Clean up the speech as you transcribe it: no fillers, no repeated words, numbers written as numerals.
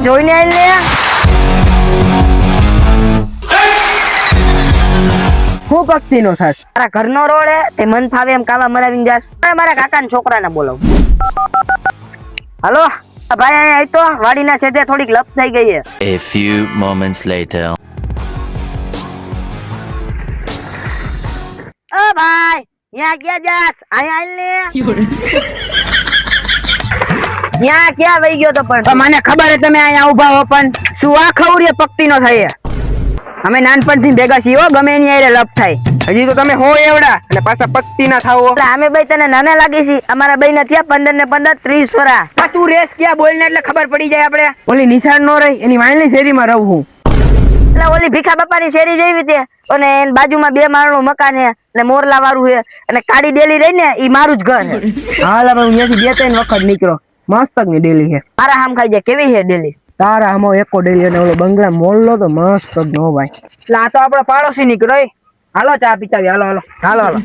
જોઈને આઈ લે. હું પક્ષી નો થાસ તારા ઘરનો રોડ હે તે મન ફાવે એમ કાવા મરાવીને જાસ. મારા કાકાના છોકરાને બોલાવ. હાલો ભાઈ, અહીંયા આય તો વાડીના શેઠે થોડીક લપ થઈ ગઈ છે. A few moments later. ઓ ભાઈ, ન્યા ક્યાં જાસ? અહીંયા આઈ લે. ન્યા ક્યાં વઈ ગયો તો પણ? મને ખબર હે તમે અહીંયા ઉભા હો, પણ શું આ ખવરીએ પક્ષી નો થાય? અમે નાનપણથી ભેગા છીએ હો, ગમે એની હારે લપ થાય. હજી તો તમે હો એવડા અને પાછા પક્ષી ના થાવો. એટલે અમે ભાઈ તને નાના લાગી છી. અમારા ભાઈ ના થયા 15 ને 15 30 વર્ષ. તું રેસ ક્યાં બોલ ને એટલે ખબર પડી જાય. આપણે ઓલી નિશાળ નો રહી એની વાયલી શેરીમાં રહું હું. એટલે ઓલી ભીખા બાપાની શેરી જેવી તે, અને એની બાજુમાં 2 માળનું મકાન છે અને મોરલા વાળું છે, અને કાળી ડેલી રહી ને ઈ મારું જ ઘર છે. હાલ હવે હું ત્યાંથી 2-3 વખત નીકળો. મસ્ત ની ડેલી છે. મારા હામ ખાઈ જાય. કેવી છે ડેલી? તારા હમો એકો ડેલી અને ઓલો બંગલા મોલ લો તો મસ્ત જ નો ભાઈ. એટલે આ તો આપડે પાડોશી નીકળો. હાલો ચા પીતાવી. હાલો હાલો હાલો હાલો.